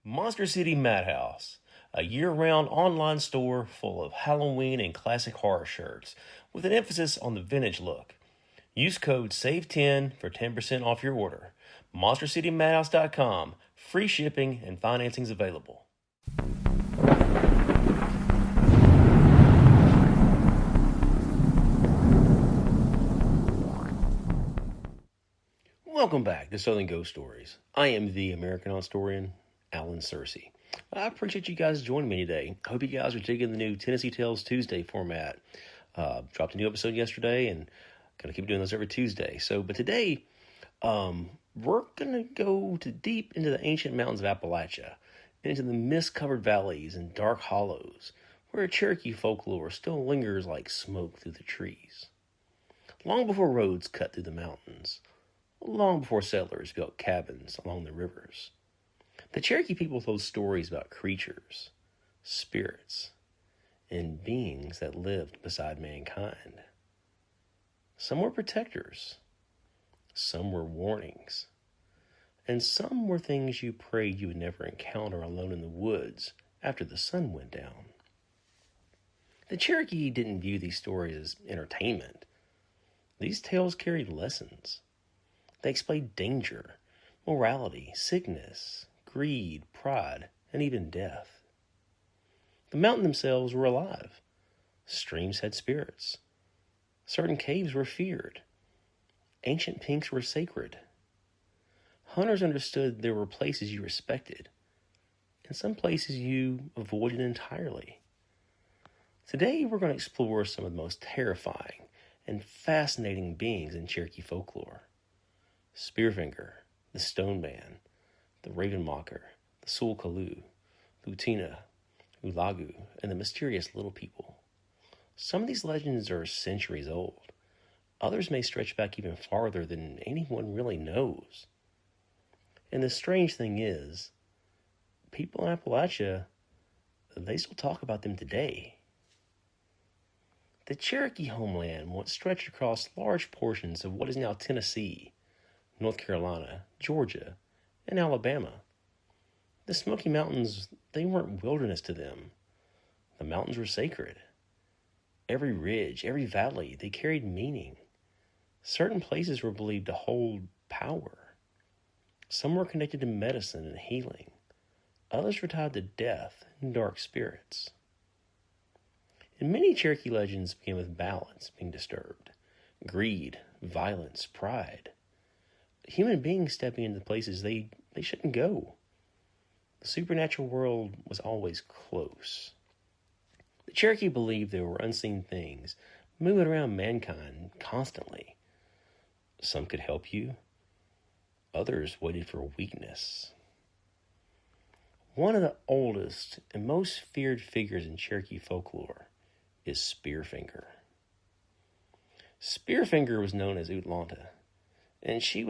Monster City Madhouse, a year-round online store full of Halloween and classic horror shirts, with an emphasis on the vintage look. Use code SAVE10 for 10% off your order. MonsterCityMadhouse.com. Free shipping and financing's available. Welcome back to Southern Ghost Stories. I am the American Hauntstorian Allen Sircy. I appreciate you guys joining me today. I hope you guys are digging the new Tennessee Tales Tuesday format. Dropped a new episode yesterday and gonna keep doing those every Tuesday. But today, we're gonna go deep into the ancient mountains of Appalachia, into the mist-covered valleys and dark hollows, where Cherokee folklore still lingers like smoke through the trees. Long before roads cut through the mountains, long before settlers built cabins along the rivers, the Cherokee people told stories about creatures, spirits, and beings that lived beside mankind. Some were protectors, some were warnings, and some were things you prayed you would never encounter alone in the woods after the sun went down. The Cherokee didn't view these stories as entertainment. These tales carried lessons. They explained danger, morality, sickness, greed, pride, and even death. The mountains themselves were alive. Streams had spirits. Certain caves were feared. Ancient pinks were sacred. Hunters understood there were places you respected, and some places you avoided entirely. Today, we're going to explore some of the most terrifying and fascinating beings in Cherokee folklore. Spearfinger, the Stone Man, the Raven Mocker, the Tsul Kalu, Lutina, Ulagu, and the mysterious Little People. Some of these legends are centuries old. Others may stretch back even farther than anyone really knows. And the strange thing is, people in Appalachia, they still talk about them today. The Cherokee homeland once stretched across large portions of what is now Tennessee, North Carolina, Georgia, and Alabama. The Smoky Mountains, they weren't wilderness to them. The mountains were sacred. Every ridge, every valley, they carried meaning. Certain places were believed to hold power. Some were connected to medicine and healing. Others were tied to death and dark spirits. And many Cherokee legends begin with balance being disturbed, greed, violence, pride. Human beings stepping into places they shouldn't go. The supernatural world was always close. The Cherokee believed there were unseen things moving around mankind constantly. Some could help you. Others waited for weakness. One of the oldest and most feared figures in Cherokee folklore is Spearfinger. Spearfinger was known as Utlanta, and she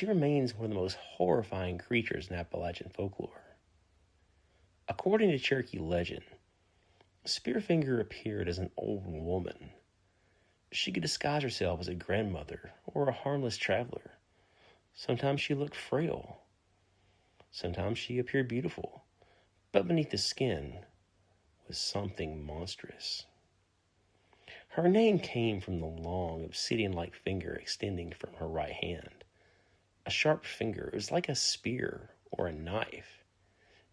remains one of the most horrifying creatures in Appalachian folklore. According to Cherokee legend, Spearfinger appeared as an old woman. She could disguise herself as a grandmother or a harmless traveler. Sometimes she looked frail. Sometimes she appeared beautiful, but beneath the skin was something monstrous. Her name came from the long, obsidian-like finger extending from her right hand. A sharp finger, it was like a spear or a knife.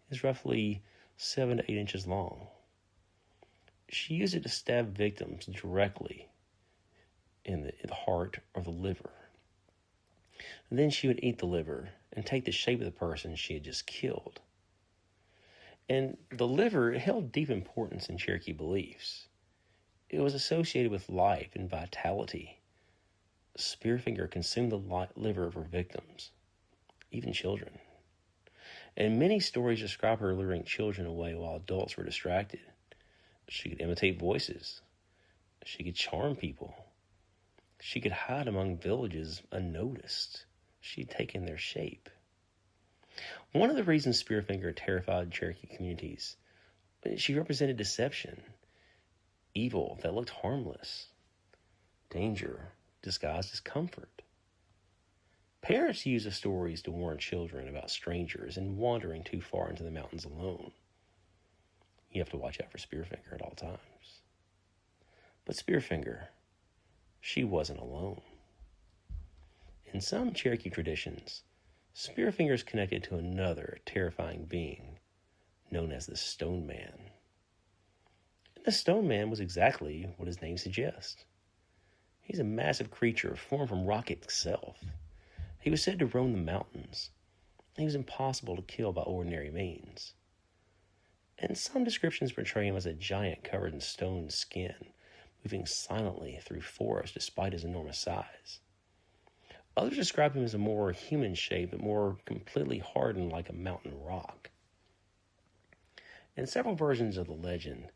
It is roughly 7 to 8 inches long. She used it to stab victims directly in the heart or the liver. And then she would eat the liver and take the shape of the person she had just killed. And the liver held deep importance in Cherokee beliefs. It was associated with life and vitality. Spearfinger consumed the liver of her victims, even children. And many stories describe her luring children away while adults were distracted. She could imitate voices. She could charm people. She could hide among villages unnoticed. She'd taken their shape. One of the reasons Spearfinger terrified Cherokee communities, she represented deception, evil that looked harmless, danger disguised as comfort. Parents use the stories to warn children about strangers and wandering too far into the mountains alone. You have to watch out for Spearfinger at all times. But Spearfinger, she wasn't alone. In some Cherokee traditions, Spearfinger is connected to another terrifying being known as the Stone Man. And the Stone Man was exactly what his name suggests. He's a massive creature formed from rock itself. He was said to roam the mountains. He was impossible to kill by ordinary means. And some descriptions portray him as a giant covered in stone skin, moving silently through forests despite his enormous size. Others describe him as a more human shape, but more completely hardened like a mountain rock. In several versions of the legend,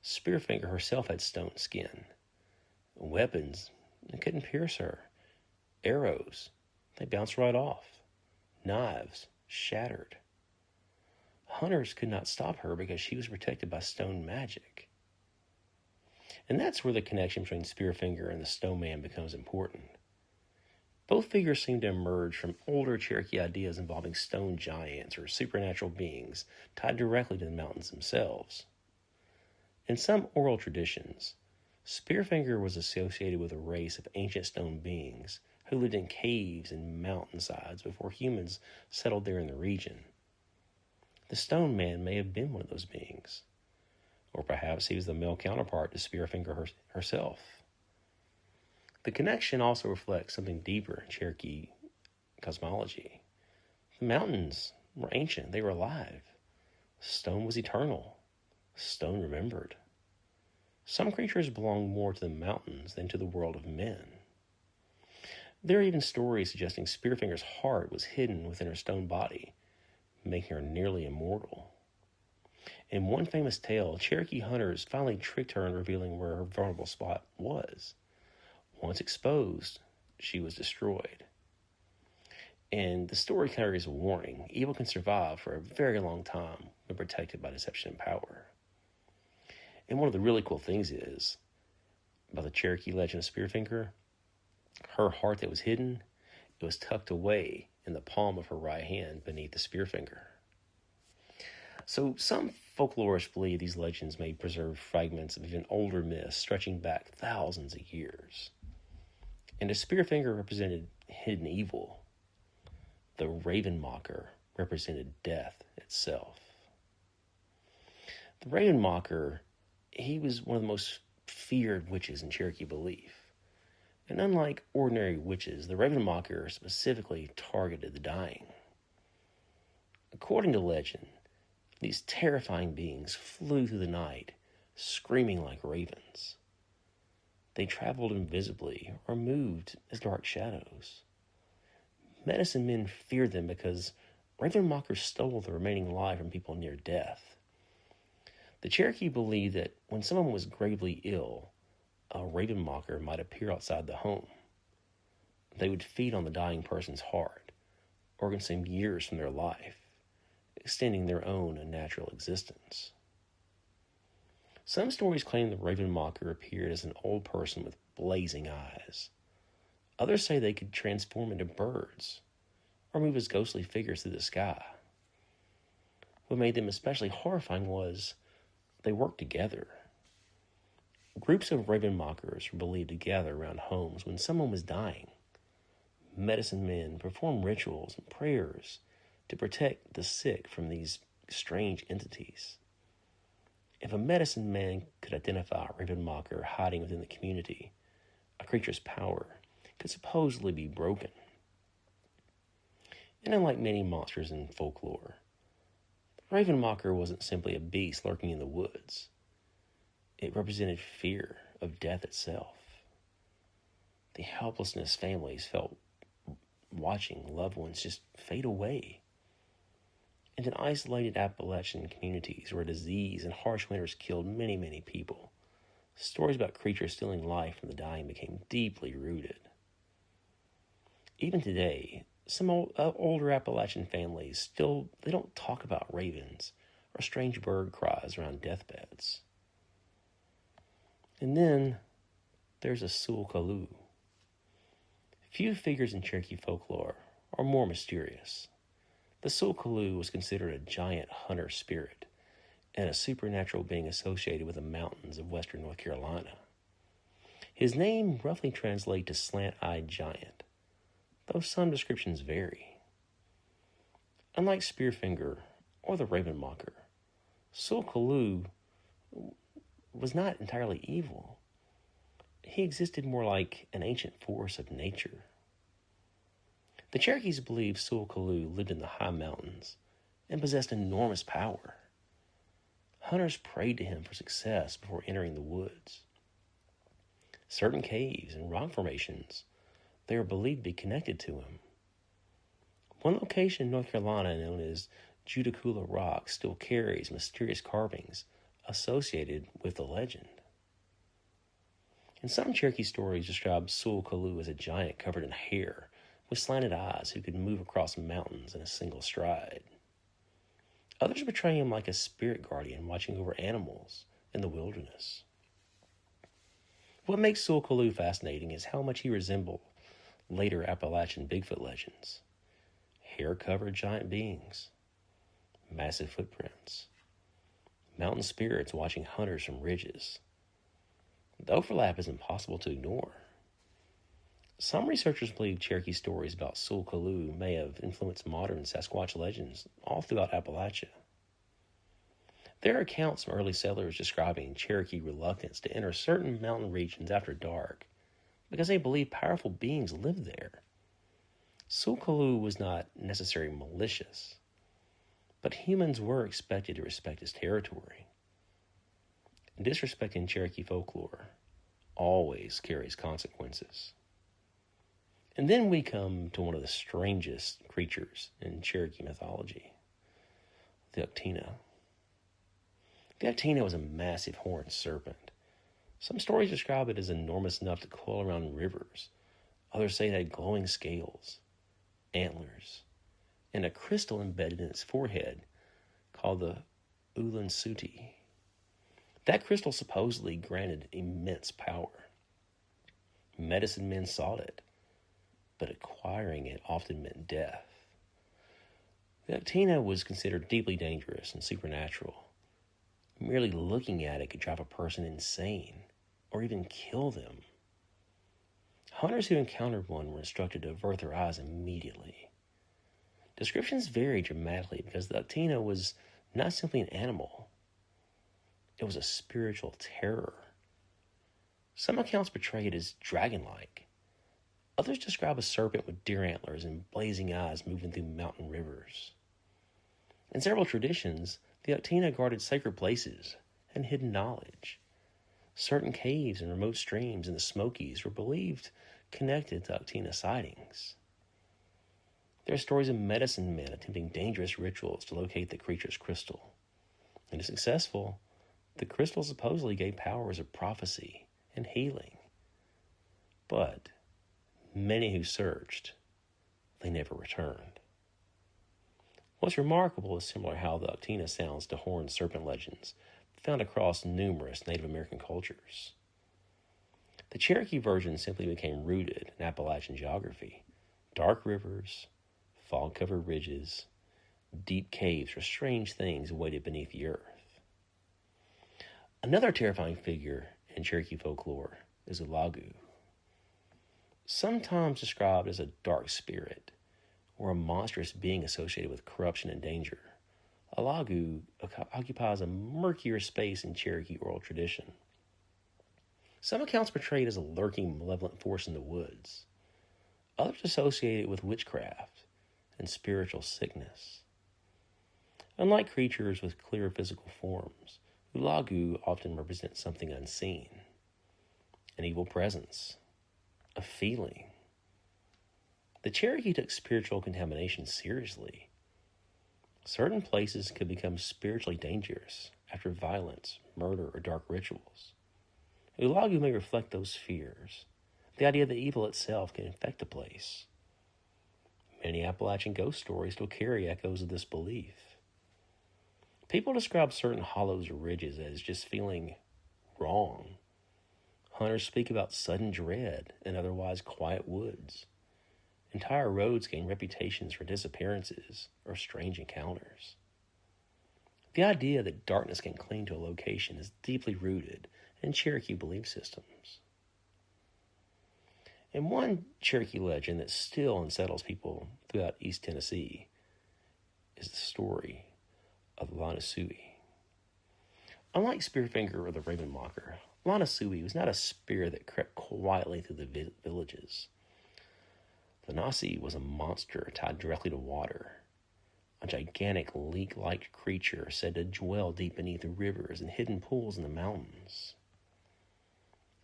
Spearfinger herself had stone skin. Weapons, they couldn't pierce her. Arrows, they bounced right off. Knives, shattered. Hunters could not stop her because she was protected by stone magic. And that's where the connection between Spearfinger and the Stone Man becomes important. Both figures seem to emerge from older Cherokee ideas involving stone giants or supernatural beings tied directly to the mountains themselves. In some oral traditions, Spearfinger was associated with a race of ancient stone beings who lived in caves and mountainsides before humans settled there in the region. The Stone Man may have been one of those beings, or perhaps he was the male counterpart to Spearfinger herself. The connection also reflects something deeper in Cherokee cosmology. The mountains were ancient, they were alive. Stone was eternal. Stone remembered. Some creatures belong more to the mountains than to the world of men. There are even stories suggesting Spearfinger's heart was hidden within her stone body, making her nearly immortal. In one famous tale, Cherokee hunters finally tricked her in revealing where her vulnerable spot was. Once exposed, she was destroyed. And the story carries a warning. Evil can survive for a very long time when protected by deception and power. And one of the really cool things is, about the Cherokee legend of Spearfinger, her heart that was hidden, it was tucked away in the palm of her right hand beneath the Spearfinger. So some folklorists believe these legends may preserve fragments of even older myths stretching back thousands of years. And the Spearfinger represented hidden evil. The Raven Mocker represented death itself. The Raven Mocker, he was one of the most feared witches in Cherokee belief. And unlike ordinary witches, the Raven Mocker specifically targeted the dying. According to legend, these terrifying beings flew through the night, screaming like ravens. They traveled invisibly or moved as dark shadows. Medicine men feared them because Raven Mockers stole the remaining life from people near death. The Cherokee believed that when someone was gravely ill, a Raven Mocker might appear outside the home. They would feed on the dying person's heart, or consume years from their life, extending their own unnatural existence. Some stories claim the Raven Mocker appeared as an old person with blazing eyes. Others say they could transform into birds, or move as ghostly figures through the sky. What made them especially horrifying was they worked together. Groups of Raven Mockers were believed to gather around homes when someone was dying. Medicine men performed rituals and prayers to protect the sick from these strange entities. If a medicine man could identify a Raven Mocker hiding within the community, a creature's power could supposedly be broken. And unlike many monsters in folklore, the Raven Mocker wasn't simply a beast lurking in the woods. It represented fear of death itself. The helplessness families felt watching loved ones just fade away. And in isolated Appalachian communities where disease and harsh winters killed many, many people, stories about creatures stealing life from the dying became deeply rooted. Even today, some older Appalachian families they don't talk about ravens or strange bird cries around deathbeds. And then there's a Tsul Kalu. Few figures in Cherokee folklore are more mysterious. The Tsul Kalu was considered a giant hunter spirit and a supernatural being associated with the mountains of western North Carolina. His name roughly translates to slant-eyed giant, though some descriptions vary. Unlike Spearfinger or the Raven Mocker, Tsul Kalu was not entirely evil. He existed more like an ancient force of nature. The Cherokees believed Tsul Kalu lived in the high mountains and possessed enormous power. Hunters prayed to him for success before entering the woods. Certain caves and rock formations, they are believed to be connected to him. One location in North Carolina known as Juticula Rock still carries mysterious carvings associated with the legend. And some Cherokee stories describe Tsul Kalu as a giant covered in hair with slanted eyes who could move across mountains in a single stride. Others portray him like a spirit guardian watching over animals in the wilderness. What makes Tsul Kalu fascinating is how much he resembled later Appalachian Bigfoot legends. Hair-covered giant beings, massive footprints, mountain spirits watching hunters from ridges. The overlap is impossible to ignore. Some researchers believe Cherokee stories about Tsul Kalu may have influenced modern Sasquatch legends all throughout Appalachia. There are accounts from early settlers describing Cherokee reluctance to enter certain mountain regions after dark because they believed powerful beings lived there. Tsul Kalu was not necessarily malicious, but humans were expected to respect his territory. Disrespecting Cherokee folklore always carries consequences. And then we come to one of the strangest creatures in Cherokee mythology, the Uktena. The Uktena was a massive horned serpent. Some stories describe it as enormous enough to coil around rivers. Others say it had glowing scales, antlers, and a crystal embedded in its forehead called the Ulan Suti. That crystal supposedly granted immense power. Medicine men sought it, but acquiring it often meant death. The Uktena was considered deeply dangerous and supernatural. Merely looking at it could drive a person insane or even kill them. Hunters who encountered one were instructed to avert their eyes immediately. Descriptions vary dramatically because the Uktena was not simply an animal. It was a spiritual terror. Some accounts portray it as dragon-like. Others describe a serpent with deer antlers and blazing eyes moving through mountain rivers. In several traditions, the Uktena guarded sacred places and hidden knowledge. Certain caves and remote streams in the Smokies were believed connected to Uktena sightings. There are stories of medicine men attempting dangerous rituals to locate the creature's crystal. And if successful, the crystal supposedly gave powers of prophecy and healing. But many who searched, they never returned. What's remarkable is similar how the Uktena sounds to horned serpent legends found across numerous Native American cultures. The Cherokee version simply became rooted in Appalachian geography. Dark rivers, fog-covered ridges, deep caves where strange things waited beneath the earth. Another terrifying figure in Cherokee folklore is Ulagu. Sometimes described as a dark spirit or a monstrous being associated with corruption and danger, Ulagu occupies a murkier space in Cherokee oral tradition. Some accounts portray it as a lurking, malevolent force in the woods. Others associate it with witchcraft and spiritual sickness. Unlike creatures with clear physical forms, Ulagu often represents something unseen, an evil presence, a feeling. The Cherokee took spiritual contamination seriously. Certain places could become spiritually dangerous after violence, murder, or dark rituals. Ulagu may reflect those fears, the idea that evil itself can infect a place. Many Appalachian ghost stories still carry echoes of this belief. People describe certain hollows or ridges as just feeling wrong. Hunters speak about sudden dread in otherwise quiet woods. Entire roads gain reputations for disappearances or strange encounters. The idea that darkness can cling to a location is deeply rooted in Cherokee belief systems. And one Cherokee legend that still unsettles people throughout East Tennessee is the story of Lanasui. Unlike Spearfinger or the Raven Mocker, Lanasui was not a spirit that crept quietly through the villages. Lanasui was a monster tied directly to water, a gigantic leak-like creature said to dwell deep beneath the rivers and hidden pools in the mountains.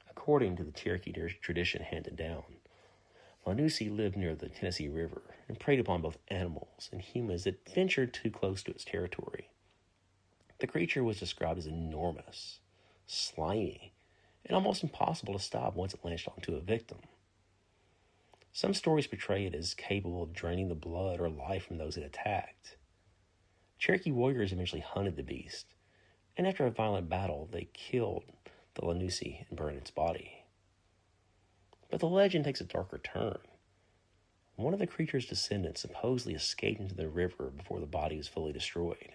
According to the Cherokee tradition handed down, Lanasui lived near the Tennessee River and preyed upon both animals and humans that ventured too close to its territory. The creature was described as enormous, slimy, and almost impossible to stop once it latched onto a victim. Some stories portray it as capable of draining the blood or life from those it attacked. Cherokee warriors eventually hunted the beast, and after a violent battle, they killed the Lanasui and burned its body. But the legend takes a darker turn. One of the creature's descendants supposedly escaped into the river before the body was fully destroyed.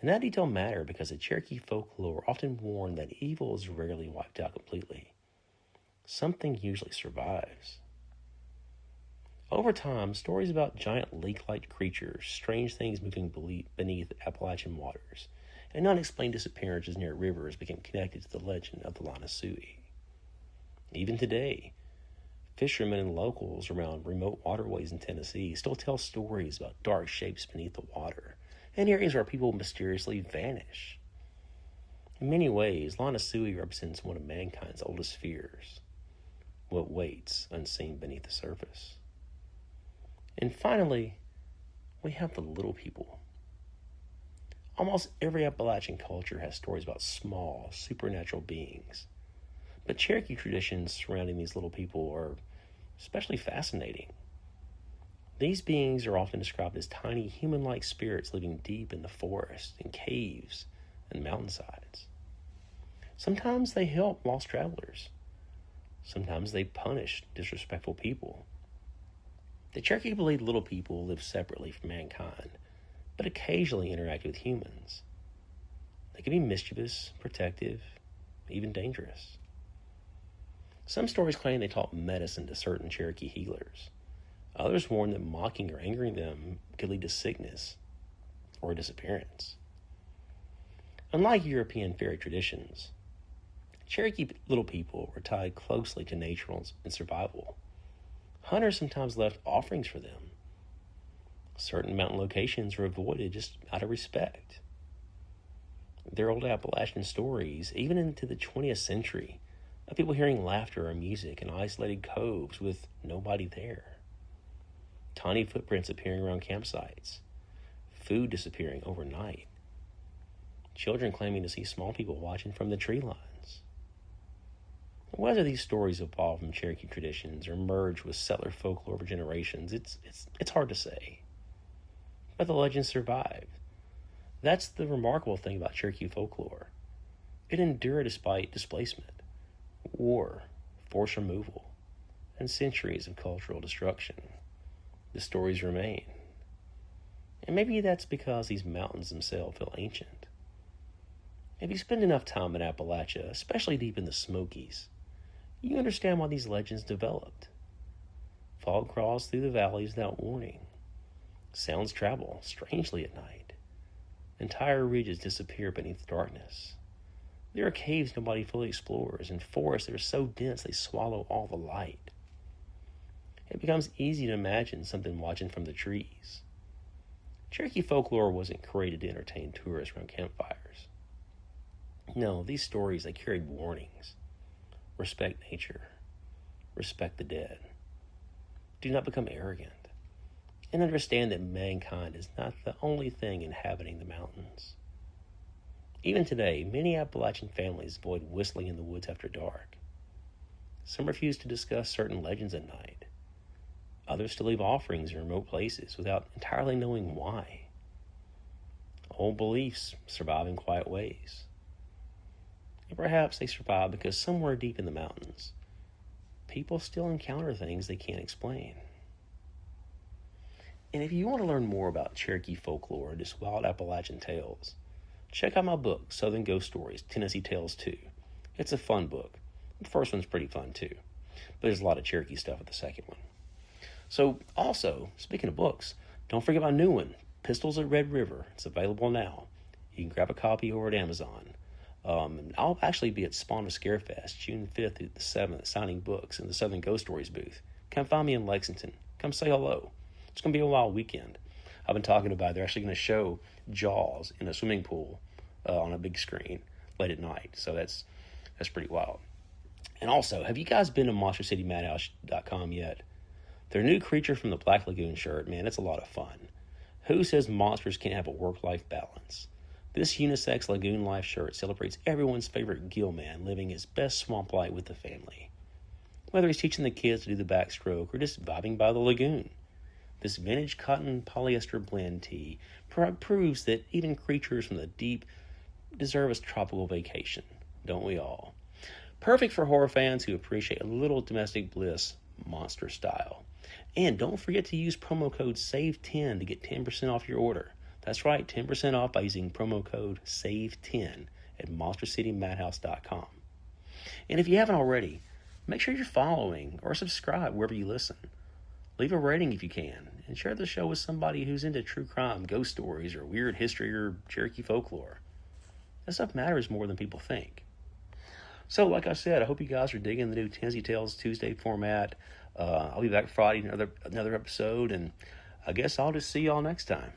And that detail mattered because the Cherokee folklore often warned that evil is rarely wiped out completely. Something usually survives. Over time, stories about giant lake-like creatures, strange things moving beneath Appalachian waters, and unexplained disappearances near rivers became connected to the legend of the Lanasui. Even today, fishermen and locals around remote waterways in Tennessee still tell stories about dark shapes beneath the water and areas where people mysteriously vanish. In many ways, Lanasui represents one of mankind's oldest fears, what waits unseen beneath the surface. And finally, we have the little people. Almost every Appalachian culture has stories about small, supernatural beings. But Cherokee traditions surrounding these little people are especially fascinating. These beings are often described as tiny human-like spirits living deep in the forest, in caves, and mountainsides. Sometimes they help lost travelers. Sometimes they punish disrespectful people. The Cherokee believed little people live separately from mankind, but occasionally interact with humans. They can be mischievous, protective, even dangerous. Some stories claim they taught medicine to certain Cherokee healers. Others warn that mocking or angering them could lead to sickness or disappearance. Unlike European fairy traditions, Cherokee little people were tied closely to nature and survival. Hunters sometimes left offerings for them. Certain mountain locations were avoided just out of respect. There are old Appalachian stories, even into the 20th century, of people hearing laughter or music in isolated coves with nobody there. Tiny footprints appearing around campsites. Food disappearing overnight. Children claiming to see small people watching from the tree lines. Whether these stories evolve from Cherokee traditions or merge with settler folklore over generations, it's hard to say. But the legends survived. That's the remarkable thing about Cherokee folklore. It endured despite displacement, war, forced removal, and centuries of cultural destruction. The stories remain. And maybe that's because these mountains themselves feel ancient. If you spend enough time in Appalachia, especially deep in the Smokies, you understand why these legends developed. Fog crawls through the valleys without warning. Sounds travel strangely at night. Entire ridges disappear beneath darkness. There are caves nobody fully explores, and forests that are so dense they swallow all the light. It becomes easy to imagine something watching from the trees. Cherokee folklore wasn't created to entertain tourists around campfires. No, these stories, they carried warnings. Respect nature. Respect the dead. Do not become arrogant. And understand that mankind is not the only thing inhabiting the mountains. Even today, many Appalachian families avoid whistling in the woods after dark. Some refuse to discuss certain legends at night. Others to leave offerings in remote places without entirely knowing why. Old beliefs survive in quiet ways. And perhaps they survive because somewhere deep in the mountains, people still encounter things they can't explain. And if you want to learn more about Cherokee folklore and just wild Appalachian tales, check out my book, Southern Ghost Stories, Tennessee Tales 2. It's a fun book. The first one's pretty fun too, but there's a lot of Cherokee stuff with the second one. So also, speaking of books, don't forget my new one, Pistols at Red River. It's available now. You can grab a copy over at Amazon. And I'll actually be at Spawn of Scarefest, June 5th through the 7th, signing books in the Southern Ghost Stories booth. Come find me in Lexington. Come say hello. It's going to be a wild weekend. I've been talking about it. They're actually going to show Jaws in a swimming pool on a big screen late at night. So that's pretty wild. And also, have you guys been to MonsterCityMadhouse.com yet? Their new Creature from the Black Lagoon shirt, man, it's a lot of fun. Who says monsters can't have a work-life balance? This unisex lagoon life shirt celebrates everyone's favorite gill man living his best swamp life with the family. Whether he's teaching the kids to do the backstroke or just vibing by the lagoon. This vintage cotton polyester blend tee proves that even creatures from the deep deserve a tropical vacation, don't we all? Perfect for horror fans who appreciate a little domestic bliss, monster style. And don't forget to use promo code SAVE10 to get 10% off your order. That's right, 10% off by using promo code SAVE10 at MonsterCityMadhouse.com. And if you haven't already, make sure you're following or subscribe wherever you listen. Leave a rating if you can, and share the show with somebody who's into true crime, ghost stories, or weird history or Cherokee folklore. That stuff matters more than people think. So, like I said, I hope you guys are digging the new Tennessee Tales Tuesday format. I'll be back Friday, another episode, and I guess I'll just see y'all next time.